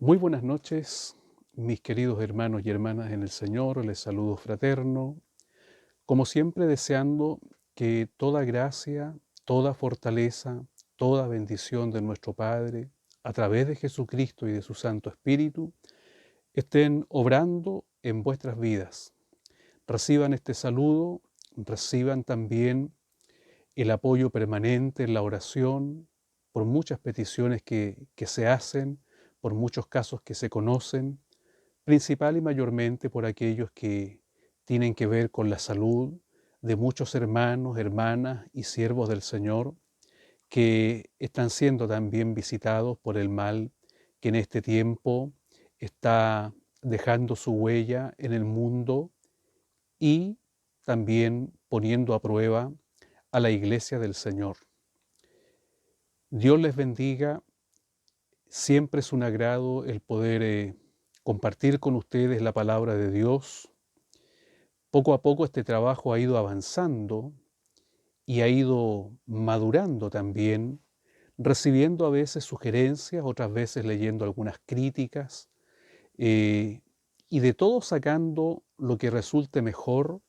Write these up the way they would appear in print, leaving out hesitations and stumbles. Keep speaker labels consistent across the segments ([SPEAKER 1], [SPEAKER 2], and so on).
[SPEAKER 1] Muy buenas noches, mis queridos hermanos y hermanas en el Señor, les saludo fraterno, como siempre deseando que toda gracia, toda fortaleza, toda bendición de nuestro Padre, a través de Jesucristo y de su Santo Espíritu, estén obrando en vuestras vidas. Reciban este saludo, reciban también el apoyo permanente en la oración por muchas peticiones que se hacen, por muchos casos que se conocen, principal y mayormente por aquellos que tienen que ver con la salud de muchos hermanos, hermanas y siervos del Señor que están siendo también visitados por el mal que en este tiempo está dejando su huella en el mundo y también poniendo a prueba a la iglesia del Señor. Dios les bendiga. Siempre es un agrado el poder compartir con ustedes la palabra de Dios. Poco a poco este trabajo ha ido avanzando y ha ido madurando también, recibiendo a veces sugerencias, otras veces leyendo algunas críticas, eh, y de todo sacando lo que resulte mejor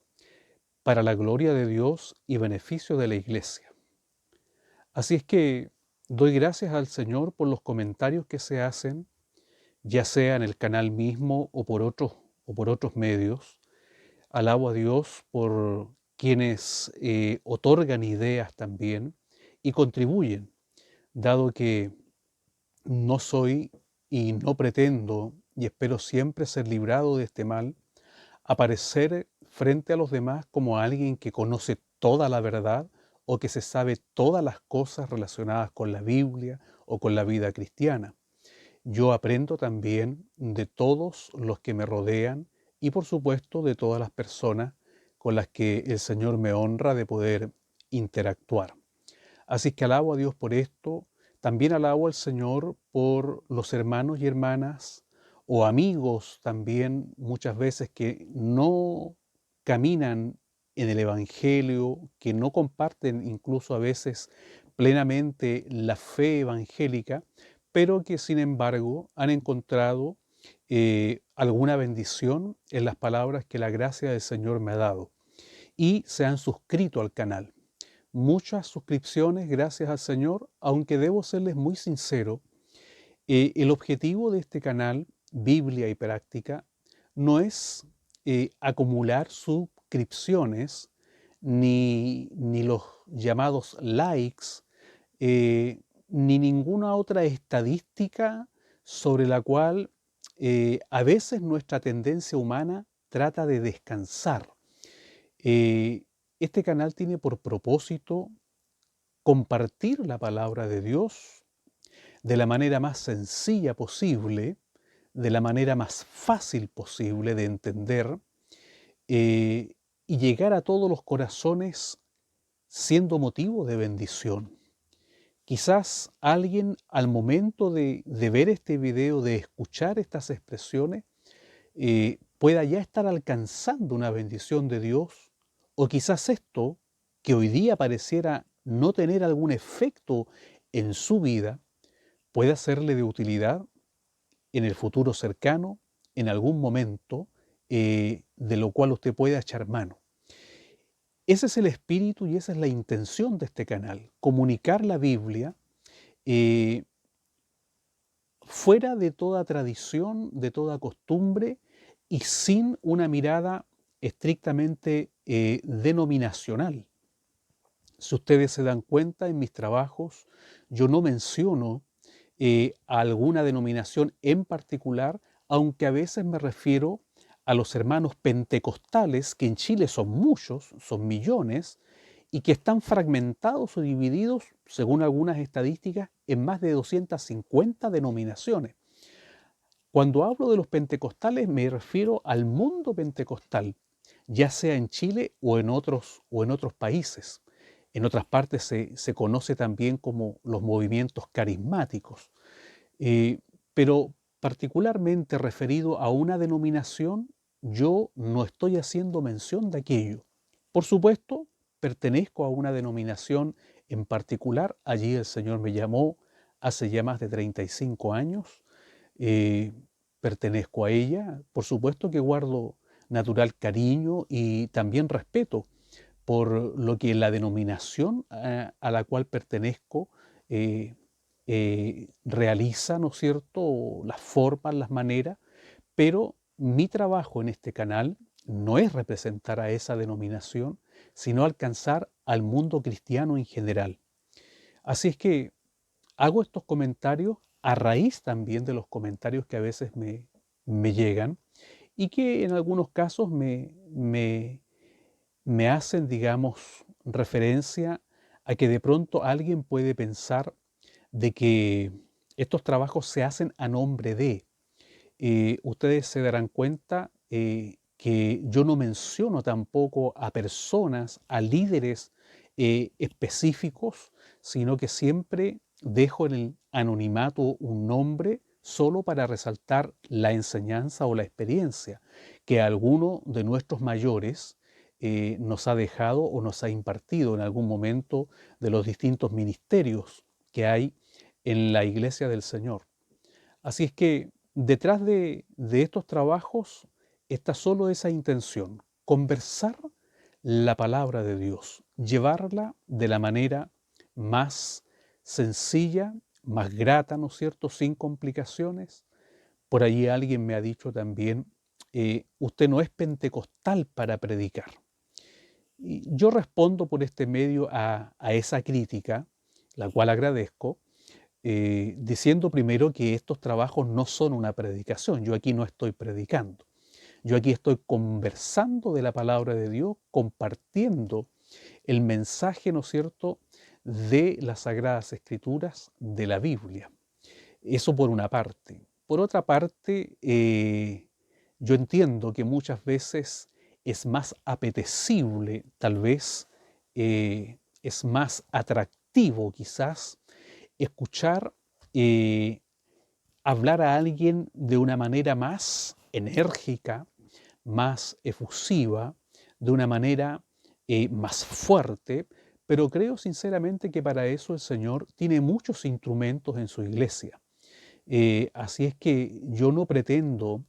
[SPEAKER 1] para la gloria de Dios y beneficio de la iglesia. Así es que doy gracias al Señor por los comentarios que se hacen, ya sea en el canal mismo o por otros medios. Alabo a Dios por quienes otorgan ideas también y contribuyen, dado que no soy y no pretendo, y espero siempre ser librado de este mal, aparecer frente a los demás como alguien que conoce toda la verdad o que se sabe todas las cosas relacionadas con la Biblia o con la vida cristiana. Yo aprendo también de todos los que me rodean y por supuesto de todas las personas con las que el Señor me honra de poder interactuar. Así que alabo a Dios por esto, también alabo al Señor por los hermanos y hermanas o amigos también muchas veces que no caminan en el Evangelio, que no comparten incluso a veces plenamente la fe evangélica, pero que sin embargo han encontrado alguna bendición en las palabras que la gracia del Señor me ha dado y se han suscrito al canal. Muchas suscripciones, gracias al Señor, aunque debo serles muy sincero, el objetivo de este canal, Biblia y Práctica, no es acumular suscripciones ni los llamados likes, ni ninguna otra estadística sobre la cual a veces nuestra tendencia humana trata de descansar. Eh, este canal tiene por propósito compartir la palabra de Dios de la manera más sencilla posible, de la manera más fácil posible de entender, y llegar a todos los corazones siendo motivo de bendición. Quizás alguien al momento de ver este video, de escuchar estas expresiones, pueda ya estar alcanzando una bendición de Dios, o quizás esto, que hoy día pareciera no tener algún efecto en su vida, pueda serle de utilidad en el futuro cercano, en algún momento, de lo cual usted pueda echar mano. Ese es el espíritu y esa es la intención de este canal, comunicar la Biblia eh, fuera de toda tradición, de toda costumbre y sin una mirada estrictamente denominacional. Si ustedes se dan cuenta, en mis trabajos yo no menciono a alguna denominación en particular, aunque a veces me refiero a los hermanos pentecostales, que en Chile son muchos, son millones, y que están fragmentados o divididos, según algunas estadísticas, en más de 250 denominaciones. Cuando hablo de los pentecostales me refiero al mundo pentecostal, ya sea en Chile o en otros países. En otras partes se conoce también como los movimientos carismáticos. Pero particularmente referido a una denominación, yo no estoy haciendo mención de aquello. Por supuesto, pertenezco a una denominación en particular. Allí el Señor me llamó hace ya más de 35 años eh, pertenezco a ella, por supuesto que guardo natural cariño y también respeto por lo que la denominación a la cual pertenezco eh, realiza, ¿no es cierto?, las formas, las maneras, pero mi trabajo en este canal no es representar a esa denominación, sino alcanzar al mundo cristiano en general. Así es que hago estos comentarios a raíz también de los comentarios que a veces me llegan y que en algunos casos me hacen, digamos, referencia a que de pronto alguien puede pensar de que estos trabajos se hacen a nombre de. Ustedes se darán cuenta que yo no menciono tampoco a personas, a líderes específicos, sino que siempre dejo en el anonimato un nombre solo para resaltar la enseñanza o la experiencia que alguno de nuestros mayores nos ha dejado o nos ha impartido en algún momento de los distintos ministerios que hay en la Iglesia del Señor. Así es que detrás de estos trabajos está solo esa intención, conversar la palabra de Dios, llevarla de la manera más sencilla, más grata, ¿no es cierto?, sin complicaciones. Por ahí alguien me ha dicho también, usted no es pentecostal para predicar. Y yo respondo por este medio a esa crítica, la cual agradezco, diciendo primero que estos trabajos no son una predicación. Yo aquí no estoy predicando. Yo aquí estoy conversando de la palabra de Dios, compartiendo el mensaje, ¿no es cierto?, de las Sagradas Escrituras, de la Biblia. Eso por una parte. Por otra parte, yo entiendo que muchas veces es más apetecible, tal vez es más atractivo quizás, escuchar hablar a alguien de una manera más enérgica, más efusiva, de una manera más fuerte, pero creo sinceramente que para eso el Señor tiene muchos instrumentos en su iglesia. Así es que yo no pretendo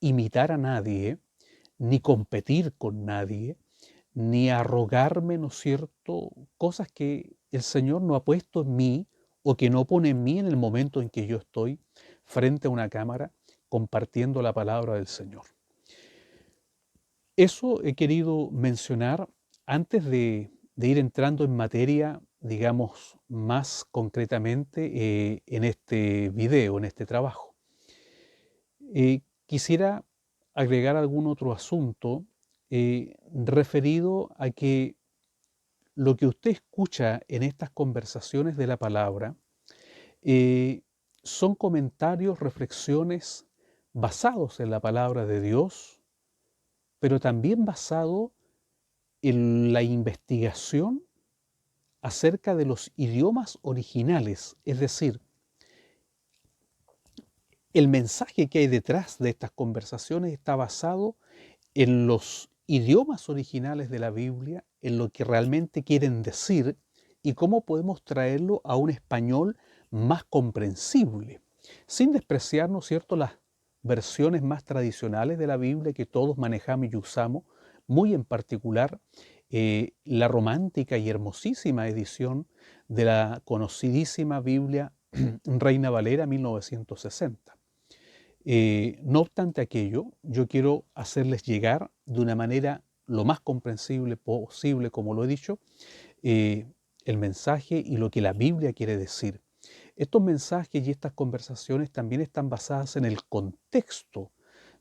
[SPEAKER 1] imitar a nadie, ni competir con nadie, ni arrogarme, ¿no es cierto?, cosas que el Señor no ha puesto en mí o que no pone en mí en el momento en que yo estoy frente a una cámara compartiendo la palabra del Señor. Eso he querido mencionar antes de ir entrando en materia, digamos, más concretamente en este video, en este trabajo. Quisiera agregar algún otro asunto referido a que lo que usted escucha en estas conversaciones de la palabra son comentarios, reflexiones basados en la palabra de Dios, pero también basado en la investigación acerca de los idiomas originales, es decir, el mensaje que hay detrás de estas conversaciones está basado en los idiomas originales de la Biblia, en lo que realmente quieren decir y cómo podemos traerlo a un español más comprensible, sin despreciar, ¿no es cierto?, las versiones más tradicionales de la Biblia que todos manejamos y usamos, muy en particular la romántica y hermosísima edición de la conocidísima Biblia Reina Valera 1960. No obstante aquello, yo quiero hacerles llegar de una manera lo más comprensible posible, como lo he dicho, el mensaje y lo que la Biblia quiere decir. Estos mensajes y estas conversaciones también están basadas en el contexto,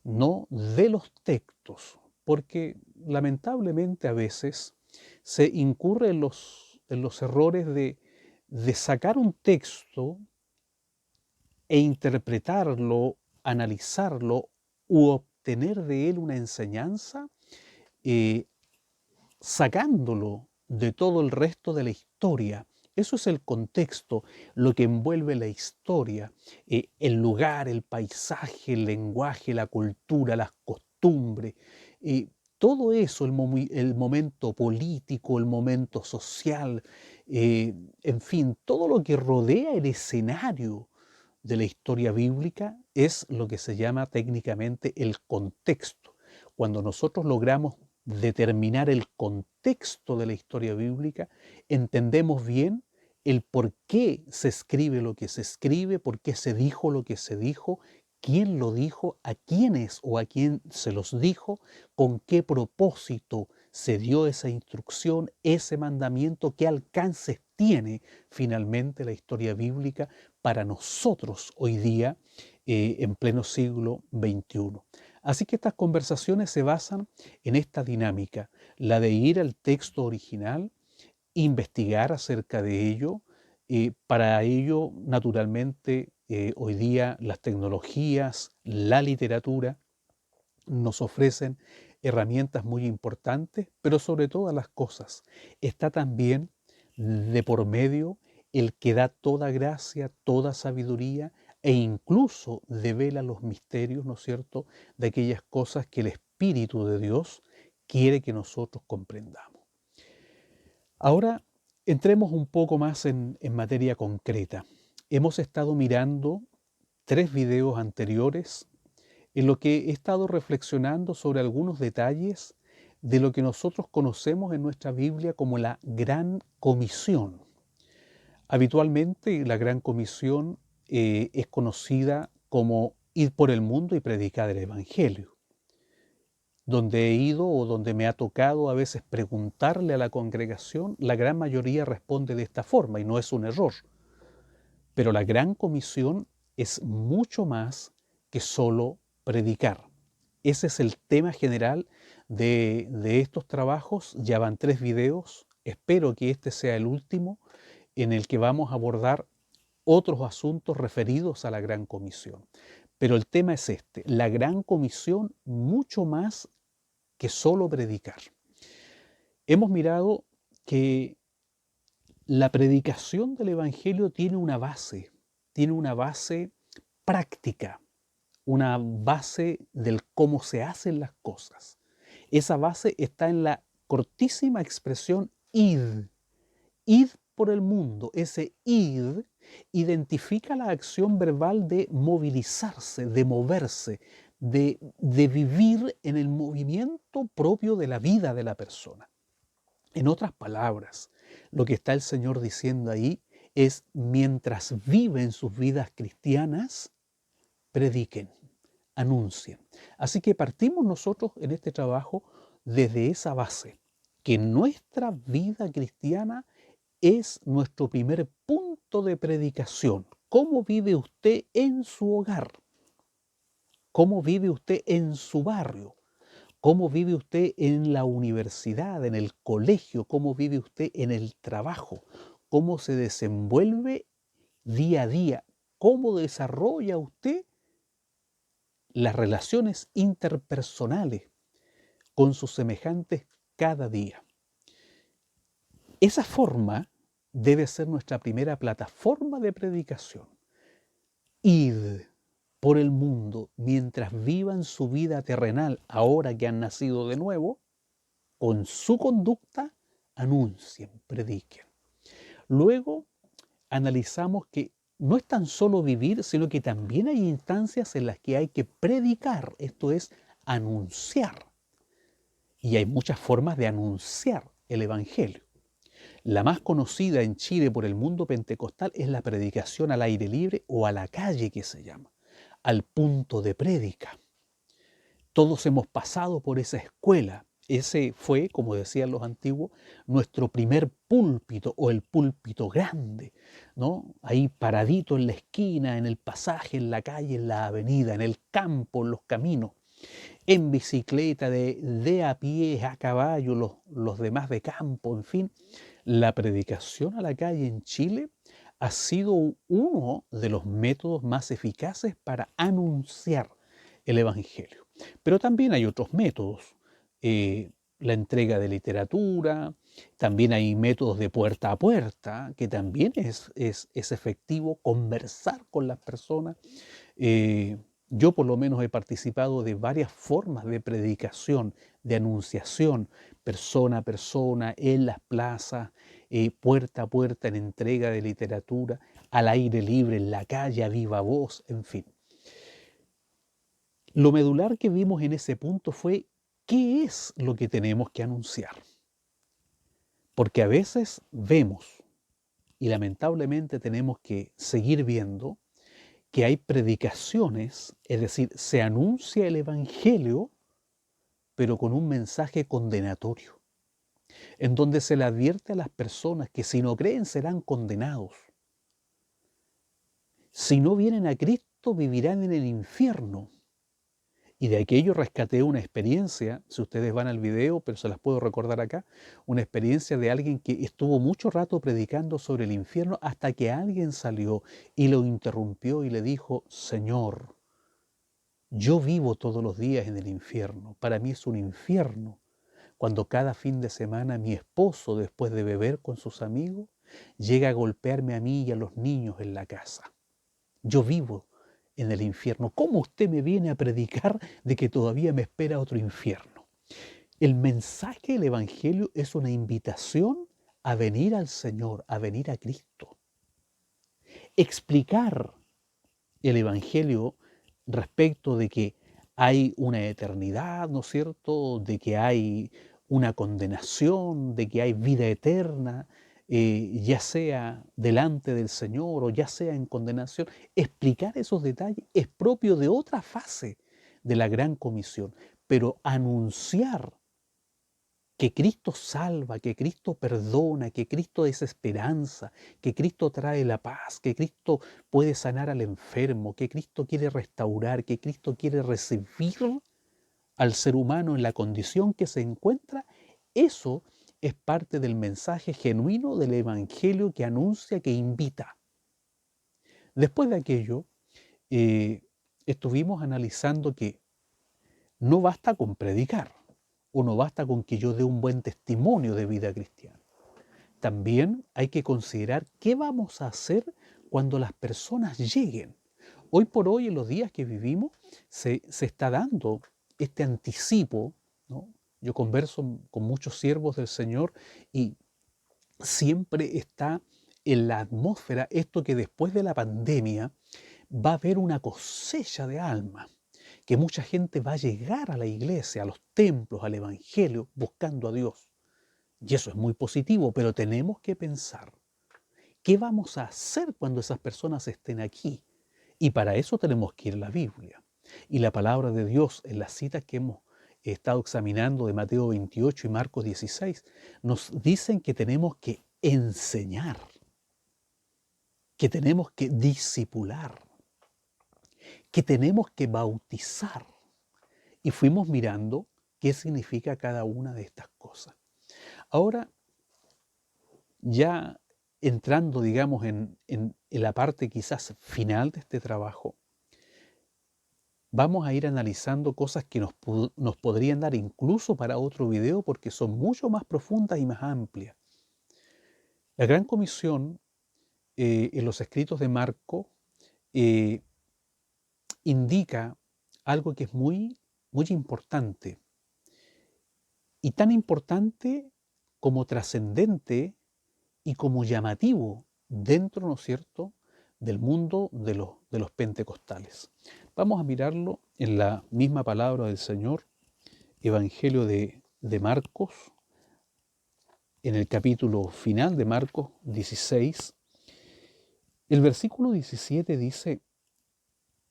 [SPEAKER 1] no de los textos, porque lamentablemente a veces se incurre en los errores de sacar un texto e interpretarlo, analizarlo u obtener de él una enseñanza, eh, sacándolo de todo el resto de la historia. Eso es el contexto, lo que envuelve la historia, el lugar, el paisaje, el lenguaje, la cultura, las costumbres, todo eso, el momento político, el momento social, en fin, todo lo que rodea el escenario de la historia bíblica es lo que se llama técnicamente el contexto. Cuando nosotros logramos determinar el contexto de la historia bíblica, entendemos bien el por qué se escribe lo que se escribe, por qué se dijo lo que se dijo, quién lo dijo, a quiénes o a quién se los dijo, con qué propósito se dio esa instrucción, ese mandamiento, qué alcances tiene finalmente la historia bíblica para nosotros hoy día en pleno siglo XXI. Así que estas conversaciones se basan en esta dinámica, la de ir al texto original, investigar acerca de ello. Para ello, naturalmente, hoy día las tecnologías, la literatura nos ofrecen herramientas muy importantes, pero sobre todas las cosas está también de por medio el que da toda gracia, toda sabiduría e incluso devela los misterios, ¿no es cierto?, de aquellas cosas que el Espíritu de Dios quiere que nosotros comprendamos. Ahora entremos un poco más en materia concreta. Hemos estado mirando 3 videos anteriores en lo que he estado reflexionando sobre algunos detalles de lo que nosotros conocemos en nuestra Biblia como la Gran Comisión. Habitualmente la Gran Comisión es conocida como ir por el mundo y predicar el Evangelio. Donde he ido o donde me ha tocado a veces preguntarle a la congregación, la gran mayoría responde de esta forma y no es un error. Pero la Gran Comisión es mucho más que solo predicar. Ese es el tema general de estos trabajos. Ya van 3 videos. Espero que este sea el último en el que vamos a abordar otros asuntos referidos a la Gran Comisión. Pero el tema es este, la Gran Comisión mucho más que solo predicar. Hemos mirado que la predicación del Evangelio tiene una base práctica, una base del cómo se hacen las cosas. Esa base está en la cortísima expresión id. Id por el mundo. Ese id identifica la acción verbal de movilizarse, de moverse, de vivir en el movimiento propio de la vida de la persona. En otras palabras, lo que está el Señor diciendo ahí es, mientras viven sus vidas cristianas, prediquen, anuncien. Así que partimos nosotros en este trabajo desde esa base, que nuestra vida cristiana es nuestro primer punto de predicación. ¿Cómo vive usted en su hogar? ¿Cómo vive usted en su barrio? ¿Cómo vive usted en la universidad, en el colegio? ¿Cómo vive usted en el trabajo? ¿Cómo se desenvuelve día a día? ¿Cómo desarrolla usted las relaciones interpersonales con sus semejantes cada día? Esa forma debe ser nuestra primera plataforma de predicación. Id por el mundo mientras vivan su vida terrenal, ahora que han nacido de nuevo, con su conducta, anuncien, prediquen. Luego analizamos que no es tan solo vivir, sino que también hay instancias en las que hay que predicar, esto es, anunciar. Y hay muchas formas de anunciar el Evangelio. La más conocida en Chile por el mundo pentecostal es la predicación al aire libre o a la calle, que se llama, al punto de prédica. Todos hemos pasado por esa escuela. Ese fue, como decían los antiguos, nuestro primer púlpito o el púlpito grande, ¿no? Ahí paradito en la esquina, en el pasaje, en la calle, en la avenida, en el campo, en los caminos, en bicicleta, de a pie, a caballo, los demás de campo, en fin. La predicación a la calle en Chile ha sido uno de los métodos más eficaces para anunciar el Evangelio. Pero también hay otros métodos, la entrega de literatura, también hay métodos de puerta a puerta, que también es efectivo conversar con las personas. Yo por lo menos he participado de varias formas de predicación, de anunciación, persona a persona, en las plazas, puerta a puerta en entrega de literatura. al aire libre, en la calle, a viva voz, en fin. Lo medular que vimos en ese punto fue qué es lo que tenemos que anunciar. Porque a veces vemos, y lamentablemente tenemos que seguir viendo, que hay predicaciones, es decir, se anuncia el Evangelio, pero con un mensaje condenatorio, en donde se le advierte a las personas que si no creen serán condenados. Si no vienen a Cristo, vivirán en el infierno. Y de aquello rescaté una experiencia, si ustedes van al video, pero se las puedo recordar acá, una experiencia de alguien que estuvo mucho rato predicando sobre el infierno hasta que alguien salió y lo interrumpió y le dijo: Señor, yo vivo todos los días en el infierno, para mí es un infierno cuando cada fin de semana mi esposo, después de beber con sus amigos, llega a golpearme a mí y a los niños en la casa. Yo vivo en el infierno. ¿Cómo usted me viene a predicar de que todavía me espera otro infierno? El mensaje del Evangelio es una invitación a venir al Señor, a venir a Cristo. Explicar el Evangelio respecto de que hay una eternidad, ¿no es cierto?, de que hay una condenación, de que hay vida eterna, ya sea delante del Señor o ya sea en condenación. Explicar esos detalles es propio de otra fase de la gran comisión, pero anunciar que Cristo salva, que Cristo perdona, que Cristo es esperanza, que Cristo trae la paz, que Cristo puede sanar al enfermo, que Cristo quiere restaurar, que Cristo quiere recibir al ser humano en la condición que se encuentra, eso es parte del mensaje genuino del Evangelio que anuncia, que invita. Después de aquello, estuvimos analizando que no basta con predicar, o no basta con que yo dé un buen testimonio de vida cristiana. También hay que considerar qué vamos a hacer cuando las personas lleguen. Hoy por hoy, en los días que vivimos, se está dando este anticipo, ¿no? Yo converso con muchos siervos del Señor y siempre está en la atmósfera esto que después de la pandemia va a haber una cosecha de almas, que mucha gente va a llegar a la iglesia, a los templos, al Evangelio, buscando a Dios. Y eso es muy positivo, pero tenemos que pensar, ¿qué vamos a hacer cuando esas personas estén aquí? Y para eso tenemos que ir a la Biblia. Y la palabra de Dios en las citas que hemos estado examinando de Mateo 28 y Marcos 16, nos dicen que tenemos que enseñar, que tenemos que discipular, que tenemos que bautizar. Y fuimos mirando qué significa cada una de estas cosas. Ahora, ya entrando, digamos, en la parte quizás final de este trabajo, vamos a ir analizando cosas que nos podrían dar incluso para otro video porque son mucho más profundas y más amplias. La Gran Comisión, en los escritos de Marco, eh, indica algo que es muy, muy importante, y tan importante como trascendente y como llamativo dentro, ¿no es cierto?, del mundo de los pentecostales. Vamos a mirarlo en la misma palabra del Señor, Evangelio de Marcos, en el capítulo final de Marcos 16. El versículo 17 dice: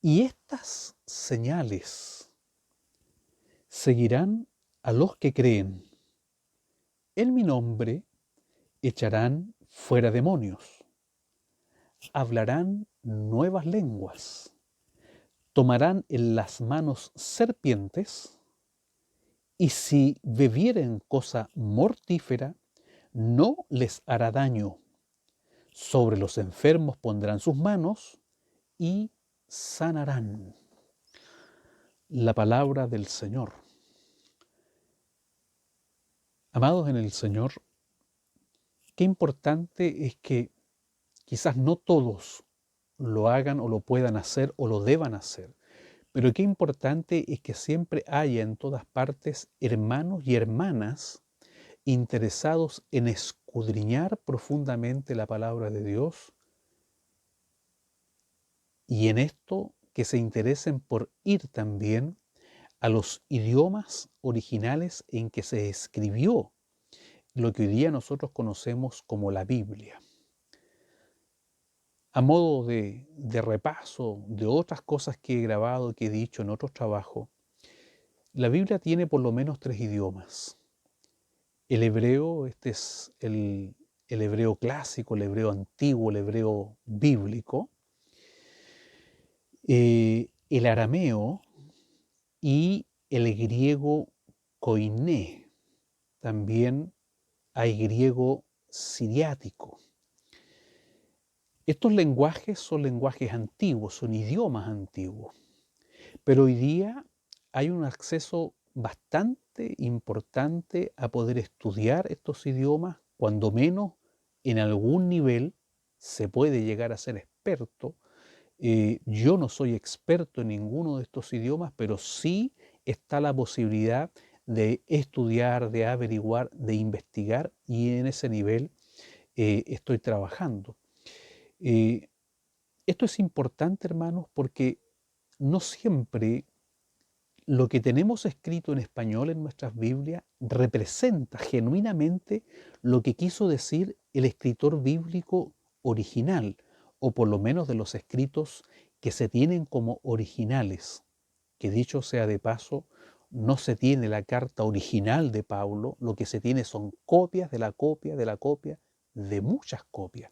[SPEAKER 1] y estas señales seguirán a los que creen. En mi nombre echarán fuera demonios, hablarán nuevas lenguas, tomarán en las manos serpientes, y si bebieren cosa mortífera, no les hará daño. Sobre los enfermos pondrán sus manos y sanarán. La palabra del Señor. Amados en el Señor, qué importante es que quizás no todos lo hagan o lo puedan hacer o lo deban hacer, pero qué importante es que siempre haya en todas partes hermanos y hermanas interesados en escudriñar profundamente la palabra de Dios y en esto que se interesen por ir también a los idiomas originales en que se escribió lo que hoy día nosotros conocemos como la Biblia. A modo de repaso de otras cosas que he grabado, que he dicho en otros trabajos, la Biblia tiene por lo menos 3 idiomas. El hebreo, este es el hebreo clásico, el hebreo antiguo, el hebreo bíblico, el arameo y el griego koiné. También hay griego siriático. Estos lenguajes son lenguajes antiguos, son idiomas antiguos, pero hoy día hay un acceso bastante importante a poder estudiar estos idiomas, cuando menos en algún nivel se puede llegar a ser experto. Yo no soy experto en ninguno de estos idiomas, pero sí está la posibilidad de estudiar, de averiguar, de investigar, y en ese nivel estoy trabajando. Esto es importante, hermanos, porque no siempre lo que tenemos escrito en español en nuestras Biblias representa genuinamente lo que quiso decir el escritor bíblico original, o por lo menos de los escritos que se tienen como originales. Que dicho sea de paso, no se tiene la carta original de Pablo, lo que se tiene son copias de la copia de la copia de muchas copias.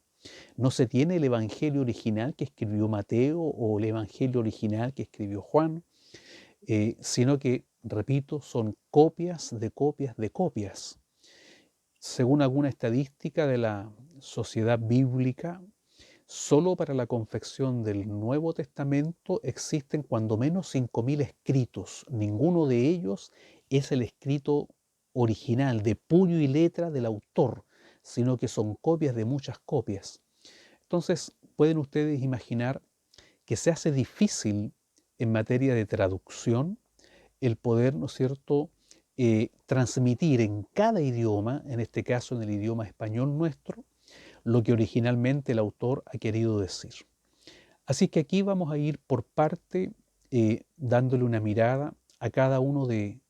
[SPEAKER 1] No se tiene el evangelio original que escribió Mateo o el evangelio original que escribió Juan, sino que, repito, son copias de copias de copias. Según alguna estadística de la Sociedad Bíblica, solo para la confección del Nuevo Testamento existen cuando menos 5.000 escritos. Ninguno de ellos es el escrito original, de puño y letra del autor, sino que son copias de muchas copias. Entonces, pueden ustedes imaginar que se hace difícil en materia de traducción el poder, ¿no es cierto?, transmitir en cada idioma, en este caso en el idioma español nuestro, lo que originalmente el autor ha querido decir. Así que aquí vamos a ir por parte, dándole una mirada a cada uno de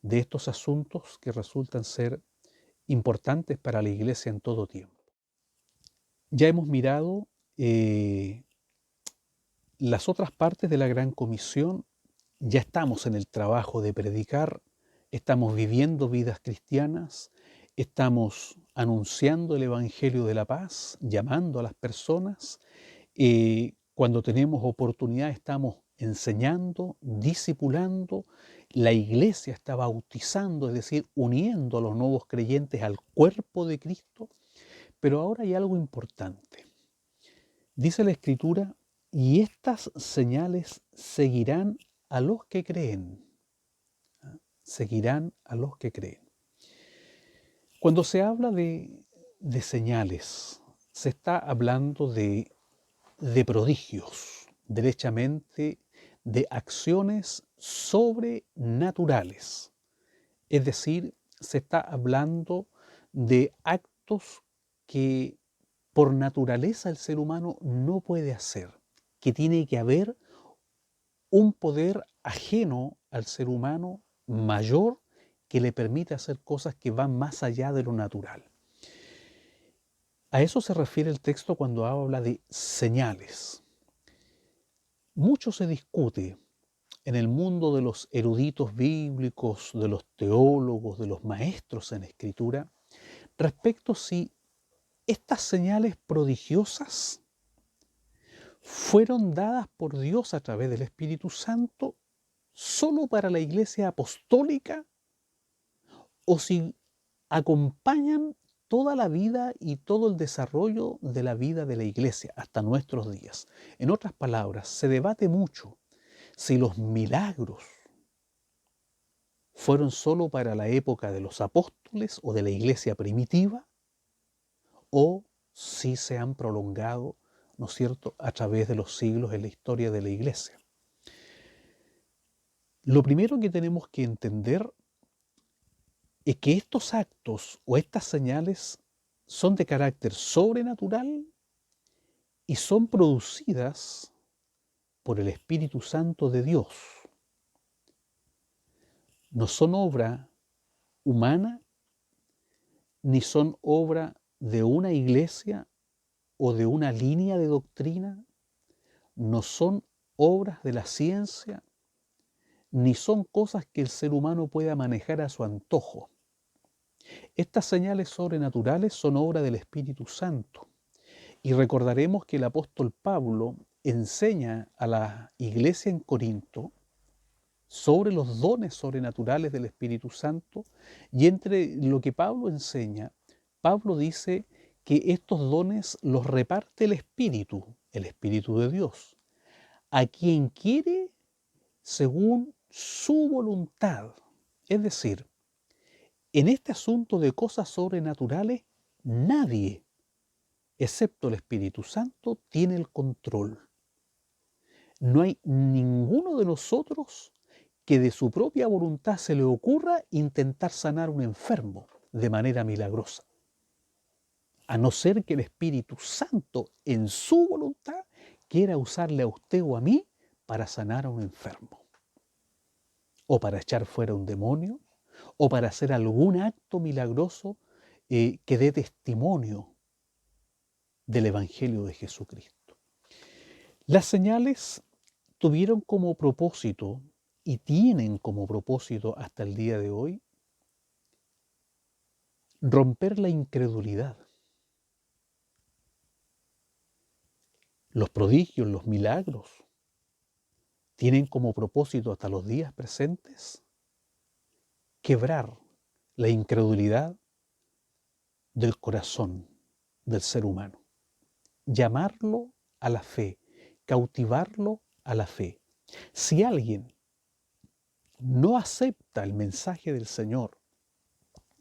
[SPEAKER 1] estos asuntos que resultan ser importantes para la Iglesia en todo tiempo. Ya hemos mirado las otras partes de la Gran Comisión. Ya estamos en el trabajo de predicar, estamos viviendo vidas cristianas, estamos anunciando el Evangelio de la paz, llamando a las personas. Cuando tenemos oportunidad estamos enseñando, discipulando. La iglesia está bautizando, es decir, uniendo a los nuevos creyentes al cuerpo de Cristo. Pero ahora hay algo importante. Dice la Escritura: y estas señales seguirán a los que creen. Seguirán a los que creen. Cuando se habla de señales, se está hablando de prodigios, derechamente de acciones sobrenaturales. Es decir, se está hablando de actos que por naturaleza el ser humano no puede hacer, que tiene que haber un poder ajeno al ser humano mayor que le permite hacer cosas que van más allá de lo natural. A eso se refiere el texto cuando habla de señales. Mucho se discute en el mundo de los eruditos bíblicos, de los teólogos, de los maestros en escritura, respecto si estas señales prodigiosas fueron dadas por Dios a través del Espíritu Santo solo para la Iglesia apostólica, o si acompañan toda la vida y todo el desarrollo de la vida de la Iglesia hasta nuestros días. En otras palabras, se debate mucho si los milagros fueron solo para la época de los apóstoles o de la Iglesia primitiva, o si se han prolongado, ¿no es cierto?, a través de los siglos en la historia de la Iglesia. Lo primero que tenemos que entender es que estos actos o estas señales son de carácter sobrenatural y son producidas por el Espíritu Santo de Dios. No son obra humana, ni son obra de una iglesia o de una línea de doctrina, no son obras de la ciencia, ni son cosas que el ser humano pueda manejar a su antojo. Estas señales sobrenaturales son obra del Espíritu Santo. Y recordaremos que el apóstol Pablo enseña a la iglesia en Corinto sobre los dones sobrenaturales del Espíritu Santo, y entre lo que Pablo enseña, Pablo dice que estos dones los reparte el Espíritu de Dios, a quien quiere según su voluntad. Es decir, en este asunto de cosas sobrenaturales, nadie, excepto el Espíritu Santo, tiene el control. No hay ninguno de nosotros que de su propia voluntad se le ocurra intentar sanar a un enfermo de manera milagrosa, a no ser que el Espíritu Santo en su voluntad quiera usarle a usted o a mí para sanar a un enfermo, o para echar fuera un demonio, o para hacer algún acto milagroso que dé testimonio del Evangelio de Jesucristo. Las señales tuvieron como propósito y tienen como propósito hasta el día de hoy romper la incredulidad. Los prodigios, los milagros, tienen como propósito hasta los días presentes quebrar la incredulidad del corazón del ser humano, llamarlo a la fe, cautivarlo a la fe. Si alguien no acepta el mensaje del Señor,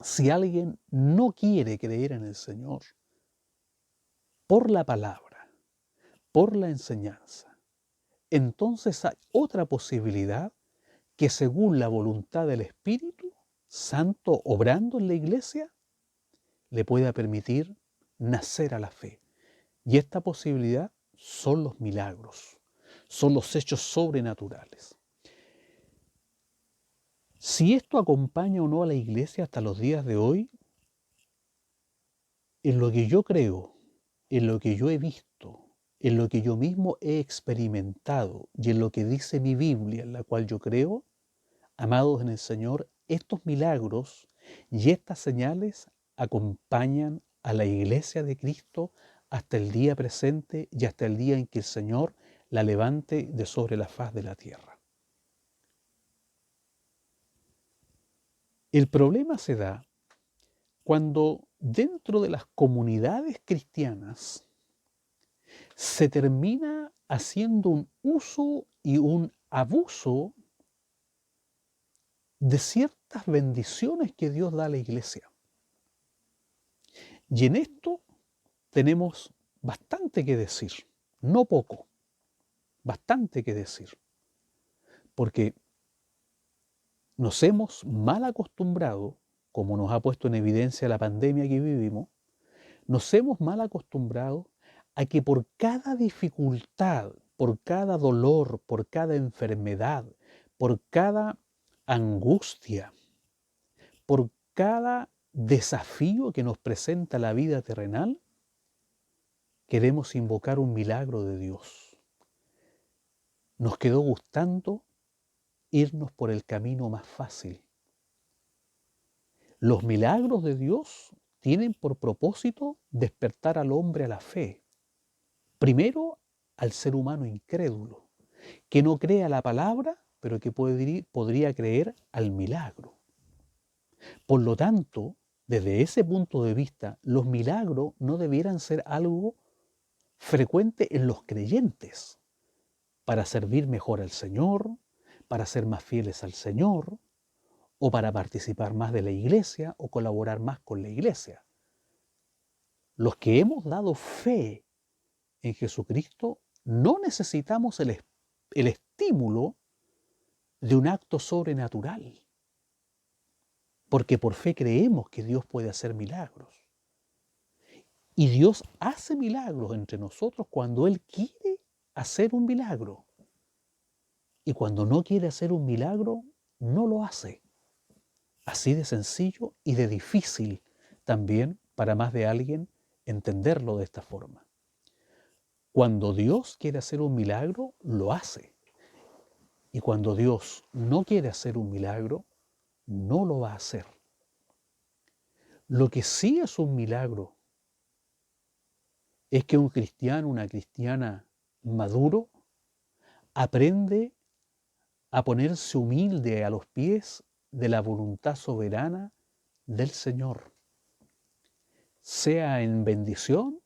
[SPEAKER 1] si alguien no quiere creer en el Señor, por la palabra, por la enseñanza, entonces hay otra posibilidad que, según la voluntad del Espíritu Santo obrando en la iglesia, le pueda permitir nacer a la fe. Y esta posibilidad son los milagros, son los hechos sobrenaturales. Si esto acompaña o no a la iglesia hasta los días de hoy, en lo que yo creo, en lo que yo he visto, en lo que yo mismo he experimentado y en lo que dice mi Biblia, en la cual yo creo, amados en el Señor, estos milagros y estas señales acompañan a la iglesia de Cristo hasta el día presente y hasta el día en que el Señor la levante de sobre la faz de la tierra. El problema se da cuando dentro de las comunidades cristianas se termina haciendo un uso y un abuso de ciertas bendiciones que Dios da a la iglesia. Y en esto tenemos bastante que decir, no poco, bastante que decir, porque nos hemos mal acostumbrado, como nos ha puesto en evidencia la pandemia que vivimos, nos hemos mal acostumbrado a que por cada dificultad, por cada dolor, por cada enfermedad, por cada angustia, por cada desafío que nos presenta la vida terrenal, queremos invocar un milagro de Dios. Nos quedó gustando irnos por el camino más fácil. Los milagros de Dios tienen por propósito despertar al hombre a la fe. Primero, al ser humano incrédulo, que no cree a la palabra, pero que podría creer al milagro. Por lo tanto, desde ese punto de vista, los milagros no debieran ser algo frecuente en los creyentes, para servir mejor al Señor, para ser más fieles al Señor, o para participar más de la iglesia o colaborar más con la iglesia. Los que hemos dado fe en Jesucristo no necesitamos el estímulo de un acto sobrenatural, porque por fe creemos que Dios puede hacer milagros. Y Dios hace milagros entre nosotros cuando Él quiere hacer un milagro.
[SPEAKER 2] y cuando no quiere hacer un milagro, no lo hace. Así de sencillo y de difícil también para más de alguien entenderlo de esta forma. Cuando Dios quiere hacer un milagro, lo hace. Y cuando Dios no quiere hacer un milagro, no lo va a hacer. Lo que sí es un milagro es que un cristiano, una cristiana maduro, aprende a ponerse humilde a los pies de la voluntad soberana del Señor, sea en bendición,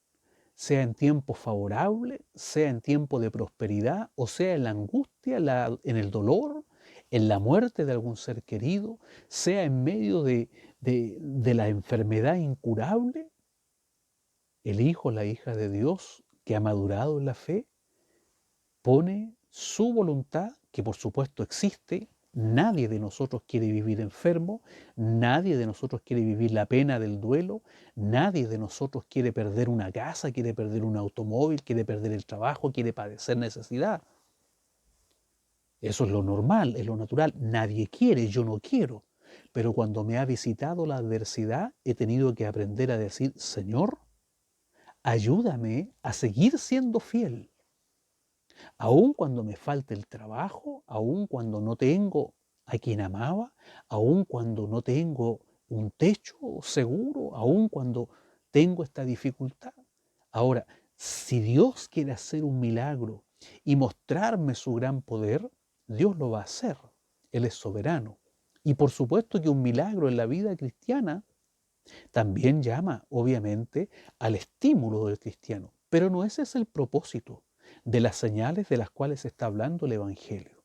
[SPEAKER 2] sea en tiempo favorable, sea en tiempo de prosperidad, o sea en la angustia, en el dolor, en la muerte de algún ser querido, sea en medio de la enfermedad incurable. El hijo, la hija de Dios, que ha madurado en la fe, pone su voluntad, que por supuesto existe. Nadie de nosotros quiere vivir enfermo, nadie de nosotros quiere vivir la pena del duelo, nadie de nosotros quiere perder una casa, quiere perder un automóvil, quiere perder el trabajo, quiere padecer necesidad. Eso es lo normal, es lo natural. Nadie quiere, yo no quiero. Pero cuando me ha visitado la adversidad, he tenido que aprender a decir, Señor, ayúdame a seguir siendo fiel. Aun cuando me falte el trabajo, aun cuando no tengo a quien amaba, aun cuando no tengo un techo seguro, aun cuando tengo esta dificultad. Ahora, si Dios quiere hacer un milagro y mostrarme su gran poder, Dios lo va a hacer. Él es soberano. Y por supuesto que un milagro en la vida cristiana también llama, obviamente, al estímulo del cristiano. Pero no ese es el propósito de las señales de las cuales está hablando el Evangelio.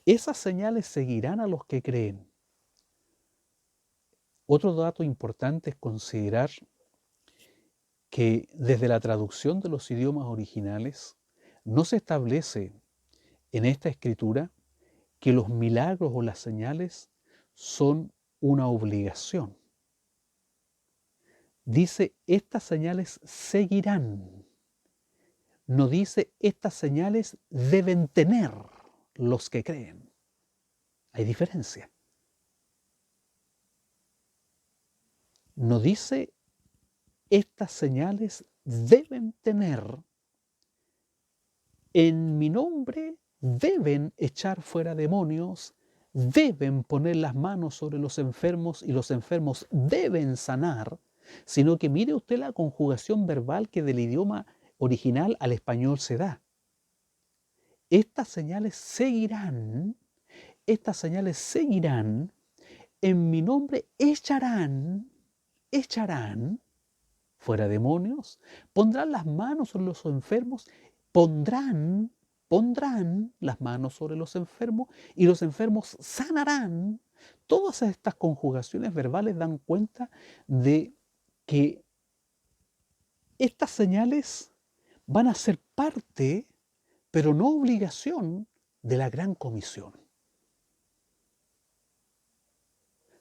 [SPEAKER 2] Esas señales seguirán a los que creen. Otro dato importante es considerar que desde la traducción de los idiomas originales no se establece en esta escritura que los milagros o las señales son una obligación. Dice, estas señales seguirán. No dice, estas señales deben tener los que creen. Hay diferencia. No dice, estas señales deben tener, en mi nombre deben echar fuera demonios, deben poner las manos sobre los enfermos y los enfermos deben sanar, sino que mire usted la conjugación verbal que del idioma original al español se da. Estas señales seguirán, en mi nombre echarán fuera demonios, pondrán las manos sobre los enfermos, pondrán las manos sobre los enfermos y los enfermos sanarán. Todas estas conjugaciones verbales dan cuenta de que estas señales van a ser parte, pero no obligación, de la gran comisión.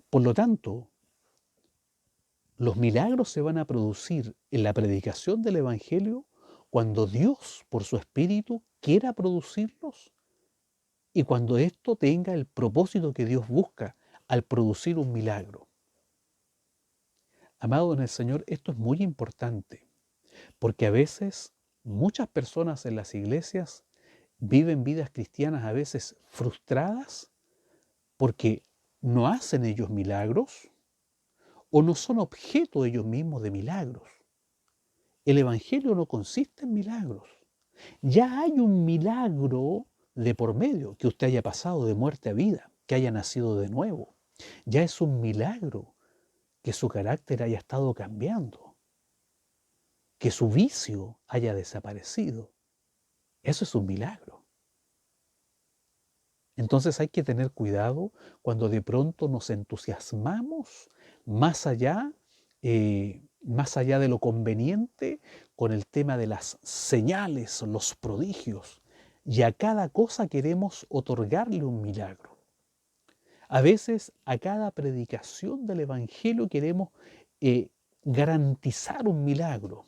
[SPEAKER 2] Por lo tanto, los milagros se van a producir en la predicación del Evangelio cuando Dios, por su Espíritu, quiera producirlos y cuando esto tenga el propósito que Dios busca al producir un milagro. Amado en el Señor, esto es muy importante, porque a veces muchas personas en las iglesias viven vidas cristianas a veces frustradas porque no hacen ellos milagros o no son objeto ellos mismos de milagros. El Evangelio no consiste en milagros. Ya hay un milagro de por medio, que usted haya pasado de muerte a vida, que haya nacido de nuevo. Ya es un milagro que su carácter haya estado cambiando, que su vicio haya desaparecido. Eso es un milagro. Entonces hay que tener cuidado cuando de pronto nos entusiasmamos más allá, más allá de lo conveniente con el tema de las señales, los prodigios, y a cada cosa queremos otorgarle un milagro. A veces a cada predicación del Evangelio queremos eh, garantizar un milagro.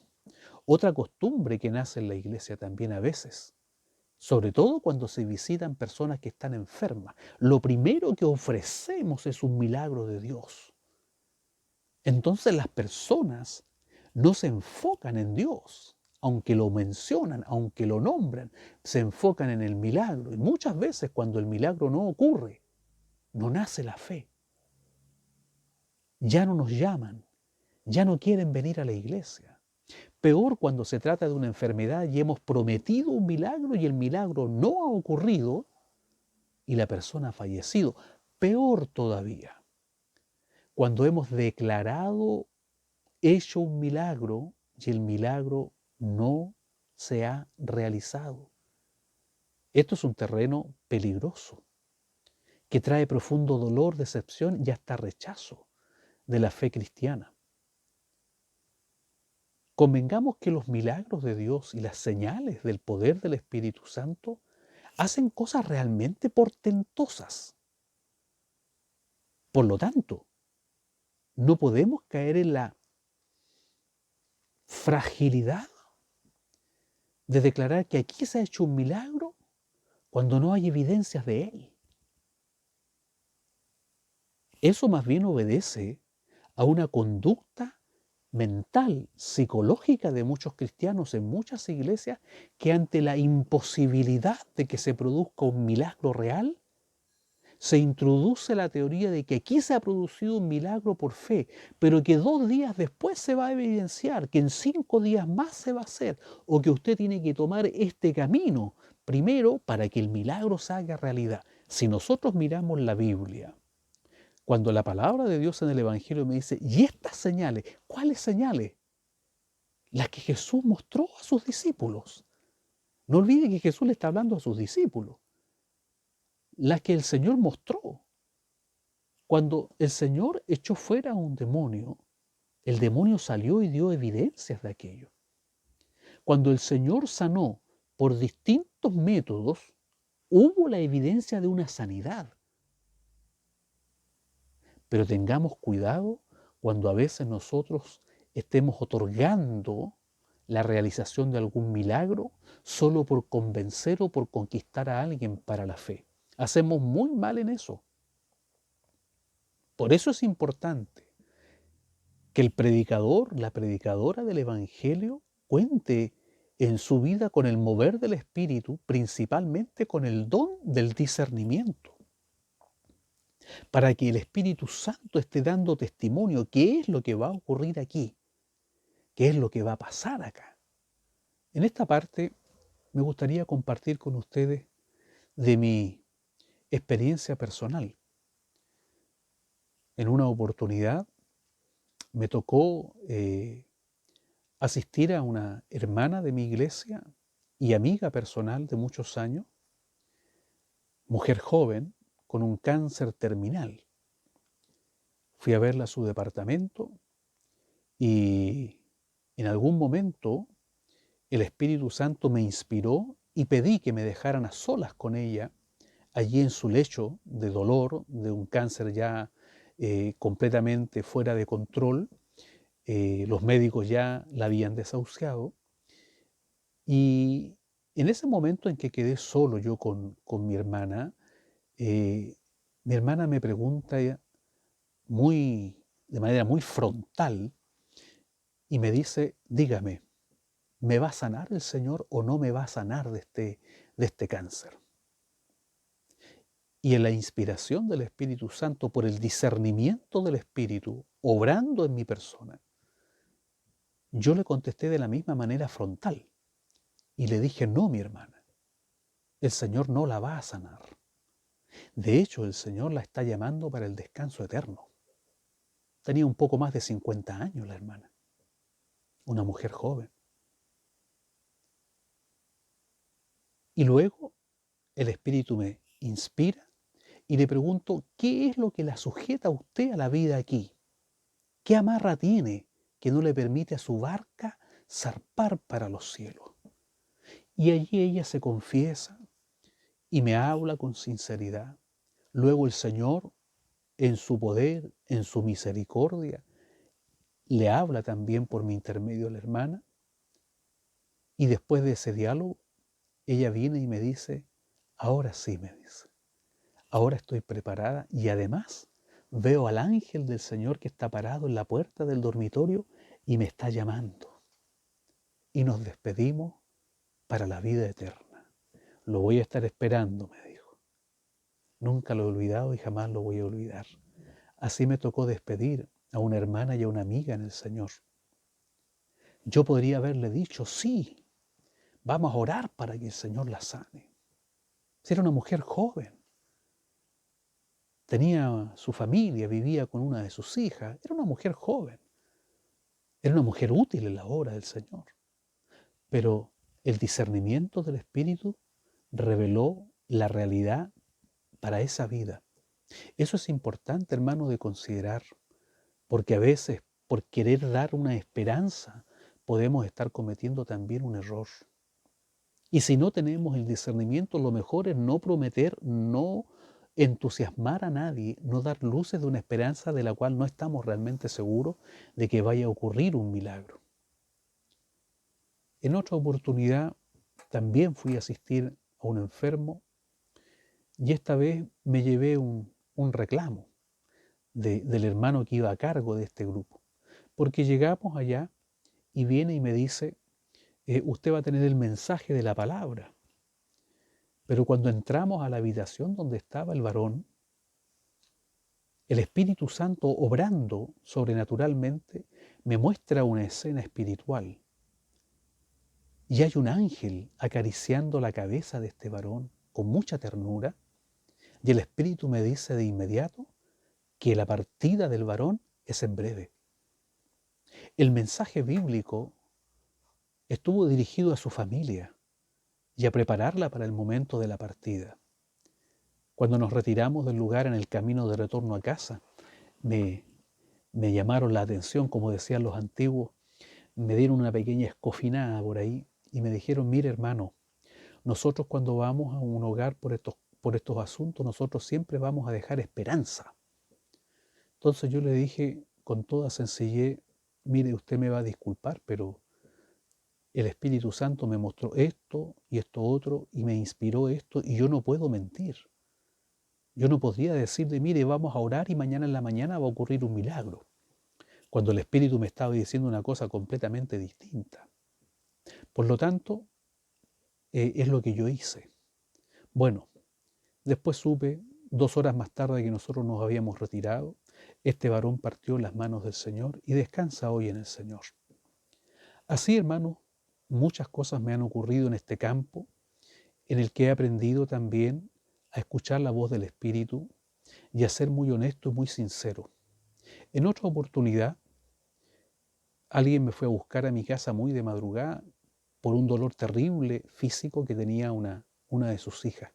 [SPEAKER 2] Otra costumbre que nace en la iglesia también a veces sobre todo cuando se visitan personas que están enfermas. Lo primero que ofrecemos es un milagro de Dios. Entonces las personas no se enfocan en Dios, aunque lo mencionan, aunque lo nombran, se enfocan en el milagro. Y muchas veces cuando el milagro no ocurre, no nace la fe. Ya no nos llaman, ya no quieren venir a la iglesia. Peor cuando se trata de una enfermedad y hemos prometido un milagro y el milagro no ha ocurrido y la persona ha fallecido. Peor todavía, cuando hemos declarado hecho un milagro y el milagro no se ha realizado. Esto es un terreno peligroso que trae profundo dolor, decepción y hasta rechazo de la fe cristiana. Convengamos que los milagros de Dios y las señales del poder del Espíritu Santo hacen cosas realmente portentosas. Por lo tanto, no podemos caer en la fragilidad de declarar que aquí se ha hecho un milagro cuando no hay evidencias de él. Eso más bien obedece a una conducta mental, psicológica de muchos cristianos en muchas iglesias que ante la imposibilidad de que se produzca un milagro real, se introduce la teoría de que aquí se ha producido un milagro por fe, pero que 2 días después se va a evidenciar, que en 5 días más se va a hacer, o que usted tiene que tomar este camino primero para que el milagro se haga realidad. Si nosotros miramos la Biblia, cuando la palabra de Dios en el Evangelio me dice, ¿y estas señales? ¿Cuáles señales? Las que Jesús mostró a sus discípulos. No olvide que Jesús le está hablando a sus discípulos. Las que el Señor mostró. Cuando el Señor echó fuera a un demonio, el demonio salió y dio evidencias de aquello. Cuando el Señor sanó por distintos métodos, hubo la evidencia de una sanidad. Pero tengamos cuidado cuando a veces nosotros estemos otorgando la realización de algún milagro solo por convencer o por conquistar a alguien para la fe. Hacemos muy mal en eso. Por eso es importante que el predicador, la predicadora del Evangelio, cuente en su vida con el mover del Espíritu, principalmente con el don del discernimiento, para que el Espíritu Santo esté dando testimonio qué es lo que va a ocurrir aquí, qué es lo que va a pasar acá. En esta parte me gustaría compartir con ustedes de mi experiencia personal. En una oportunidad me tocó asistir a una hermana de mi iglesia y amiga personal de muchos años, mujer joven con un cáncer terminal. Fui a verla a su departamento y en algún momento el Espíritu Santo me inspiró y pedí que me dejaran a solas con ella allí en su lecho de dolor, de un cáncer ya completamente fuera de control. Los médicos ya la habían desahuciado. Y en ese momento en que quedé solo yo con eh, mi hermana me pregunta de manera muy frontal y me dice, dígame, ¿me va a sanar el Señor o no me va a sanar de este cáncer? Y en la inspiración del Espíritu Santo, por el discernimiento del Espíritu, obrando en mi persona, yo le contesté de la misma manera frontal y le dije, no, mi hermana, el Señor no la va a sanar. De hecho, el Señor la está llamando para el descanso eterno. Tenía un poco más de 50 años la hermana, una mujer joven. Y luego el Espíritu me inspira y le pregunto, ¿qué es lo que la sujeta a usted a la vida aquí? ¿Qué amarra tiene que no le permite a su barca zarpar para los cielos? Y allí ella se confiesa y me habla con sinceridad. Luego el Señor, en su poder, en su misericordia, le habla también por mi intermedio a la hermana. Y después de ese diálogo, ella viene y me dice, ahora sí, me dice, ahora estoy preparada y además veo al ángel del Señor que está parado en la puerta del dormitorio y me está llamando. Y nos despedimos para la vida eterna. Lo voy a estar esperando, me dijo. Nunca lo he olvidado y jamás lo voy a olvidar. Así me tocó despedir a una hermana y a una amiga en el Señor. Yo podría haberle dicho, sí, vamos a orar para que el Señor la sane. Si era una mujer joven, tenía su familia, vivía con una de sus hijas, era una mujer joven, era una mujer útil en la obra del Señor. Pero el discernimiento del Espíritu reveló la realidad para esa vida. Eso es importante, hermano, de considerar, porque a veces por querer dar una esperanza podemos estar cometiendo también un error. Y si no tenemos el discernimiento, lo mejor es no prometer, no entusiasmar a nadie, no dar luces de una esperanza de la cual no estamos realmente seguros de que vaya a ocurrir un milagro. En otra oportunidad también fui a asistir a un enfermo y esta vez me llevé un reclamo del hermano que iba a cargo de este grupo, porque llegamos allá y viene y me dice, usted va a tener el mensaje de la palabra. Pero cuando entramos a la habitación donde estaba el varón, el Espíritu Santo obrando sobrenaturalmente me muestra una escena espiritual. Y hay un ángel acariciando la cabeza de este varón con mucha ternura, y el Espíritu me dice de inmediato que la partida del varón es en breve. El mensaje bíblico estuvo dirigido a su familia y a prepararla para el momento de la partida. Cuando nos retiramos del lugar en el camino de retorno a casa, me, me llamaron la atención, como decían los antiguos, me dieron una pequeña escofinada por ahí y me dijeron, mire hermano, nosotros cuando vamos a un hogar por estos asuntos, nosotros siempre vamos a dejar esperanza. Entonces yo le dije con toda sencillez, mire, usted me va a disculpar, pero el Espíritu Santo me mostró esto y esto otro y me inspiró esto y yo no puedo mentir. Yo no podría decirle, mire, vamos a orar y mañana en la mañana va a ocurrir un milagro, cuando el Espíritu me estaba diciendo una cosa completamente distinta. Por lo tanto, es lo que yo hice. Bueno, después supe, 2 horas más tarde que nosotros nos habíamos retirado, este varón partió en las manos del Señor y descansa hoy en el Señor. Así, hermano, muchas cosas me han ocurrido en este campo, en el que he aprendido también a escuchar la voz del Espíritu y a ser muy honesto y muy sincero. En otra oportunidad, alguien me fue a buscar a mi casa muy de madrugada por un dolor terrible físico que tenía una de sus hijas.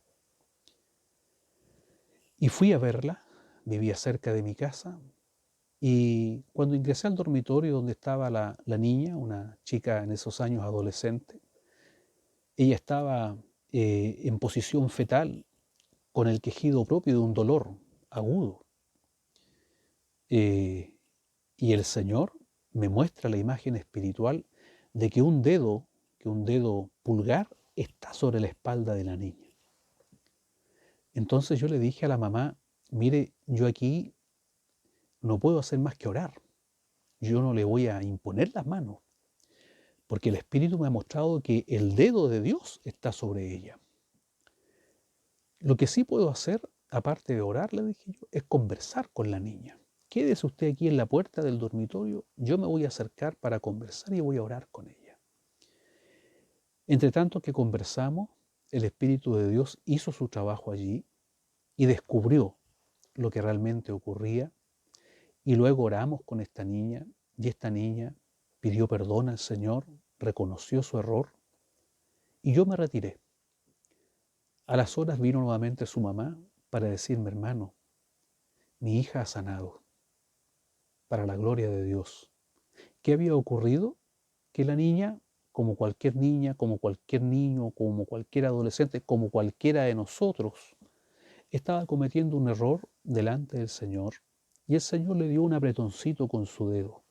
[SPEAKER 2] Y fui a verla, vivía cerca de mi casa, y cuando ingresé al dormitorio donde estaba la niña, una chica en esos años adolescente, ella estaba en posición fetal con el quejido propio de un dolor agudo. Eh, y el Señor me muestra la imagen espiritual de que un dedo pulgar está sobre la espalda de la niña. Entonces yo le dije a la mamá, mire, yo aquí no puedo hacer más que orar. Yo no le voy a imponer las manos, porque el Espíritu me ha mostrado que el dedo de Dios está sobre ella. Lo que sí puedo hacer, aparte de orar, le dije yo, es conversar con la niña. Quédese usted aquí en la puerta del dormitorio, yo me voy a acercar para conversar y voy a orar con ella. Entre tanto que conversamos, el Espíritu de Dios hizo su trabajo allí y descubrió lo que realmente ocurría, y luego oramos con esta niña y esta niña pidió perdón al Señor, reconoció su error y yo me retiré. A las horas vino nuevamente su mamá para decirme, hermano, mi hija ha sanado, para la gloria de Dios. ¿Qué había ocurrido? Que la niña, como cualquier niña, como cualquier niño, como cualquier adolescente, como cualquiera de nosotros, estaba cometiendo un error delante del Señor y el Señor le dio un apretoncito con su dedo.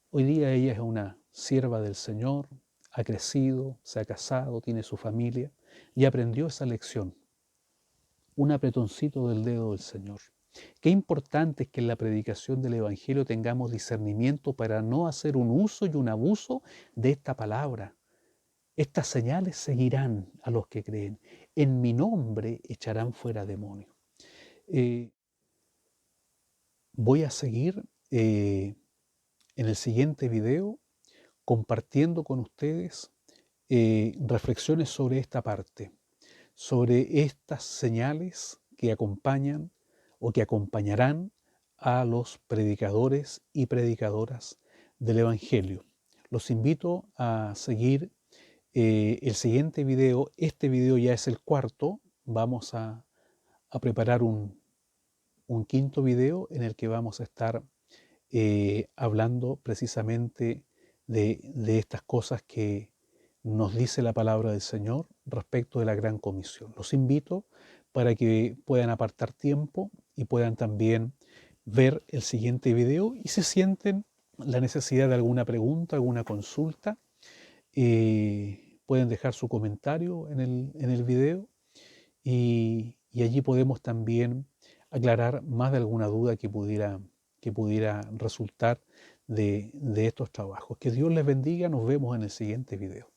[SPEAKER 2] Hoy día ella es una sierva del Señor, ha crecido, se ha casado, tiene su familia y aprendió esa lección. Un apretoncito del dedo del Señor. Qué importante es que en la predicación del Evangelio tengamos discernimiento para no hacer un uso y un abuso de esta palabra. Estas señales seguirán a los que creen. En mi nombre echarán fuera demonios. Voy a seguir en el siguiente video compartiendo con ustedes reflexiones sobre esta parte, sobre estas señales que acompañan o que acompañarán a los predicadores y predicadoras del Evangelio. Los invito a seguir el siguiente video. Este video ya es el cuarto. Vamos a preparar un quinto video en el que vamos a estar hablando precisamente de estas cosas que nos dice la palabra del Señor respecto de la Gran Comisión. Los invito para que puedan apartar tiempo y puedan también ver el siguiente video y si sienten la necesidad de alguna pregunta, alguna consulta, pueden dejar su comentario en el video y allí podemos también aclarar más de alguna duda que pudiera resultar de estos trabajos. Que Dios les bendiga, nos vemos en el siguiente video.